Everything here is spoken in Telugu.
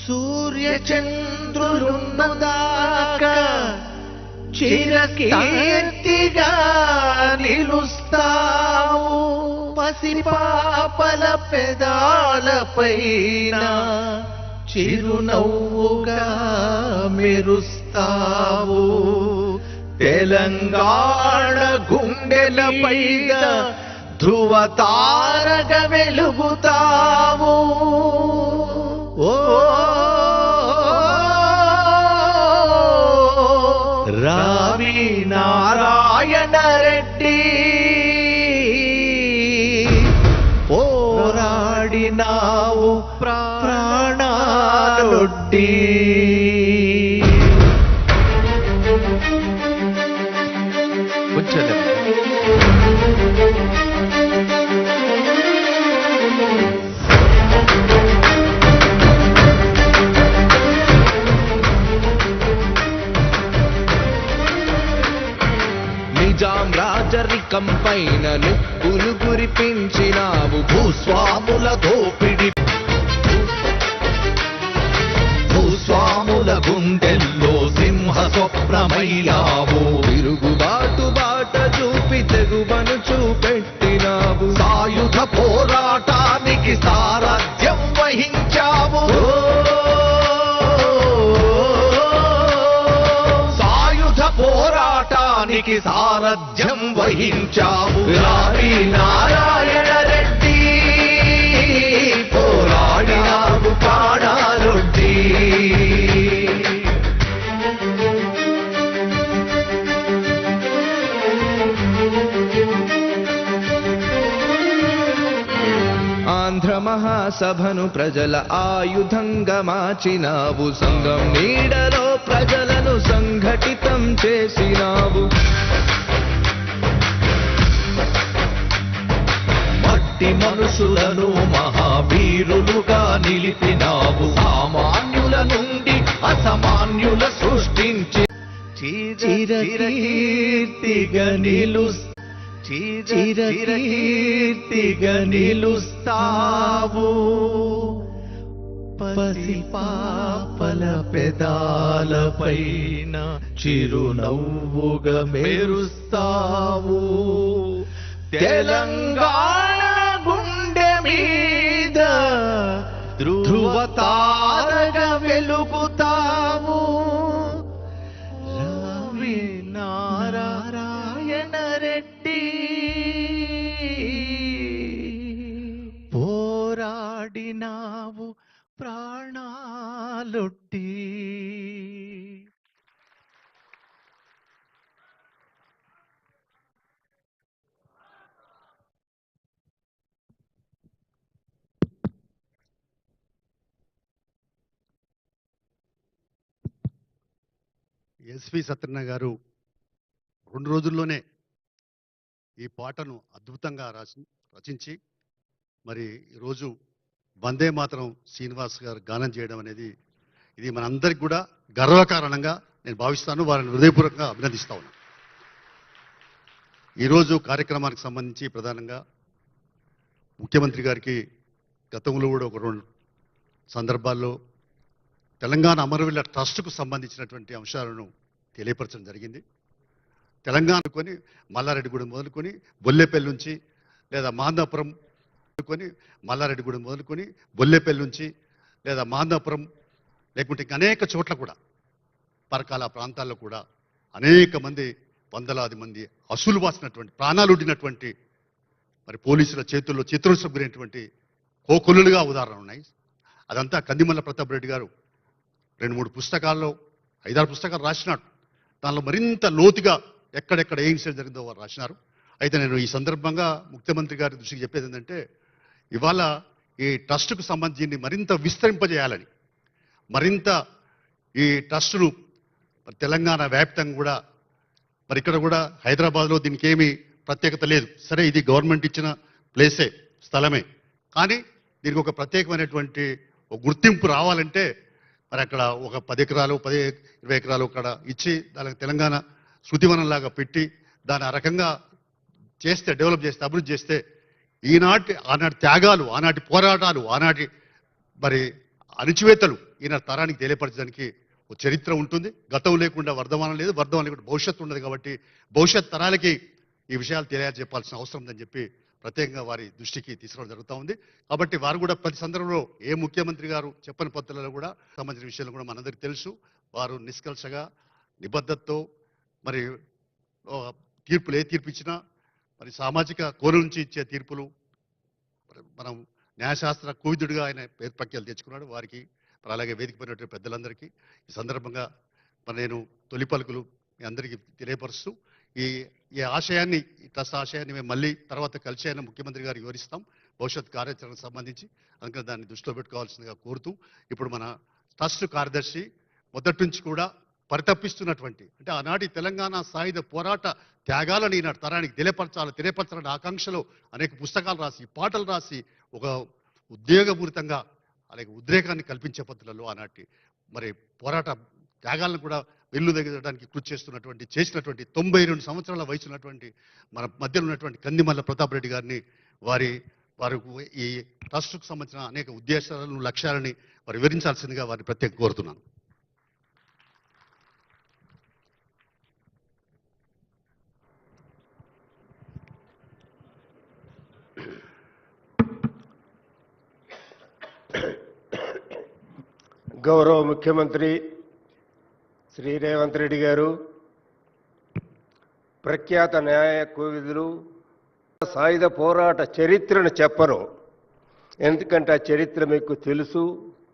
సూర్య చంద్రులున్నదాకా చిరకీర్తిగా నిలుస్తావు. పసిపాపల పెదాలపైన చిరునవ్వుగా మెరుస్తావు. తెలంగాణ గుండెలపైన ధ్రువతారగ వెలుగుతావు. ఓ రావి నారాయణ రెడ్డి, పోరాడినావు ప్రాణాలొడ్డి. నిజాం రాజరికం పైన నిప్పులు కురిపించినావు. భూస్వాముల దోపిడి, భూస్వాముల గుండెల్లో సింహ స్వప్నమయ్యావు. తిరుగుబాటు బాట చూపి తెగువను చూపెట్టినావు. సాయుధ పోరాటానికి సారథ్యం వహించావు. సాయుధ పోరాటానికి సారథ్యం వహించావు. రావి నారాయణ రెడ్డి, పోరాడినావు ప్రాణాలొడ్డి. ఆంధ్ర మహాసభను ప్రజల ఆయుధంగా మార్చినావు. సంఘం నీడలో ప్రజలను సంఘటితం చేసినావు. మట్టి మనుషులను మహావీరులుగా నిలిపినావు. సామాన్యుల నుండి అసామాన్యుల సృష్టించి చిరకీర్తిగా చిరకీర్తిగా నిలుస్తావు. పసిపాపల పెదాలపైన చిరునవ్వుగా మెరుస్తావు. తెలంగాణ గుండె మీద ధ్రువతారగా వెలుగుతావు. రావి నారాయణ రెడ్డి, పోరాడినావు ప్రాణాలొడ్డి. ఎస్వి సత్యనారాయణ గారు 2 రోజుల్లోనే ఈ పాటను అద్భుతంగా రచించి మరి ఈరోజు వందే మాతరం శ్రీనివాస్ గారు గానం చేయడం అనేది ఇది మనందరికి కూడా గర్వకారణంగా నేను భావిస్తాను. వారిని హృదయపూర్వకంగా అభినందిస్తా ఉన్నాను. ఈరోజు కార్యక్రమానికి సంబంధించి ప్రధానంగా ముఖ్యమంత్రి గారికి గతంలో కూడా ఒక 2 సందర్భాల్లో తెలంగాణ అమరవీరుల ట్రస్టుకు సంబంధించినటువంటి అంశాలను తెలియపరచడం జరిగింది. తెలంగాణ కొని మల్లారెడ్డిగూడెం మొదలుకొని బొల్లేపల్లి నుంచి లేదా మాందాపురం మల్లారెడ్డిగూడెం మొదలుకొని బొల్లేపల్లి నుంచి లేదా మాందాపురం లేకుంటే అనేక చోట్ల కూడా పరకాల ప్రాంతాల్లో కూడా అనేక మంది వందలాది మంది అసూలు బాసినటువంటి ప్రాణాలు ఉడినటువంటి మరి పోలీసుల చేతుల్లో చిత్రోత్సవం గురైనటువంటి కోకొల్లులుగా ఉదాహరణలు ఉన్నాయి. అదంతా కందిమల్ల ప్రతాప్ రెడ్డి గారు 2-3 పుస్తకాల్లో 5-6 పుస్తకాలు రాసినాడు. దానిలో మరింత లోతుగా ఎక్కడెక్కడ ఏ ఇన్సిడెంట్ జరిగిందో వారు రాసినారు. అయితే నేను ఈ సందర్భంగా ముఖ్యమంత్రి గారి దృష్టికి చెప్పేది ఏంటంటే ఇవాళ ఈ ట్రస్టుకు సంబంధించి మరింత విస్తరింపజేయాలని, మరింత ఈ ట్రస్టును తెలంగాణ వ్యాప్తంగా కూడా మరి ఇక్కడ కూడా హైదరాబాద్లో దీనికి ఏమీ ప్రత్యేకత లేదు. సరే ఇది గవర్నమెంట్ ఇచ్చిన ప్లేసే, స్థలమే, కానీ దీనికి ఒక ప్రత్యేకమైనటువంటి ఒక గుర్తింపు రావాలంటే మరి అక్కడ ఒక 10 ఎకరాలు 10-20 ఎకరాలు అక్కడ ఇచ్చి దానికి తెలంగాణ శృతివనంలాగా పెట్టి దాన్ని ఆ రకంగా చేస్తే, డెవలప్ చేస్తే, అభివృద్ధి చేస్తే ఆనాటి త్యాగాలు, ఆనాటి పోరాటాలు, ఆనాటి మరి అణిచివేతలు ఈయన తరానికి తెలియపరచడానికి ఒక చరిత్ర ఉంటుంది. గతం లేకుండా వర్ధమానం లేదు, వర్ధమానం లేకుండా భవిష్యత్తు ఉండదు. కాబట్టి భవిష్యత్ తరాలకి ఈ విషయాలు తెలియజెప్పాల్సిన అవసరం ఉందని చెప్పి ప్రత్యేకంగా వారి దృష్టికి తీసుకురావడం జరుగుతూ ఉంది. కాబట్టి వారు కూడా ప్రతి సందర్భంలో ఏ ముఖ్యమంత్రి గారు చెప్పని పద్ధతులలో కూడా సంబంధించిన విషయాలు కూడా మనందరికీ తెలుసు. వారు నిష్కల్షగా నిబద్ధతతో మరి తీర్పులు ఏ తీర్పు ఇచ్చినా మరి సామాజిక కోణం నుంచి ఇచ్చే తీర్పులు మనం న్యాయశాస్త్ర కోవిదుడిగా ఆయన పేరు ప్రఖ్యాలు తెచ్చుకున్నాడు. వారికి అలాగే వేదిక పడినటువంటి పెద్దలందరికీ ఈ సందర్భంగా మరి నేను తొలి పలుకులు మీ అందరికీ తెలియపరుస్తూ ఈ ఆశయాన్ని, ఈ ట్రస్ట్ ఆశయాన్ని మేము మళ్ళీ తర్వాత కలిసి అయిన ముఖ్యమంత్రి గారు వివరిస్తాం భవిష్యత్ కార్యాచరణకు సంబంధించి. అందుకని దాన్ని దృష్టిలో పెట్టుకోవాల్సిందిగా కోరుతూ ఇప్పుడు మన ట్రస్ట్ కార్యదర్శి మొదటి నుంచి కూడా పరితపిస్తున్నటువంటి అంటే ఆనాటి తెలంగాణ సాయుధ పోరాట త్యాగాలను ఈనాటి తరానికి తెలియపరచాలని ఆకాంక్షలో అనేక పుస్తకాలు రాసి పాటలు రాసి ఒక ఉద్వేగపూరితంగా అలాగే ఉద్రేకాన్ని కల్పించే పద్ధతులలో ఆనాటి మరి పోరాట త్యాగాలను కూడా వెల్లు దగ్గడానికి కృషి చేసినటువంటి 92 సంవత్సరాల వయసు ఉన్నటువంటి మన మధ్యలో ఉన్నటువంటి కందిమల్ల ప్రతాప్ రెడ్డి గారిని వారు ఈ ట్రస్ట్కు సంబంధించిన అనేక ఉద్దేశాలను లక్ష్యాలని వారు వివరించాల్సిందిగా వారిని ప్రత్యేక కోరుతున్నాను. గౌరవ ముఖ్యమంత్రి శ్రీ రేవంత్ రెడ్డి గారు, ప్రఖ్యాత న్యాయ కోవిదులు, సాయుధ పోరాట చరిత్రను చెప్పను, ఎందుకంటే ఆ చరిత్ర మీకు తెలుసు.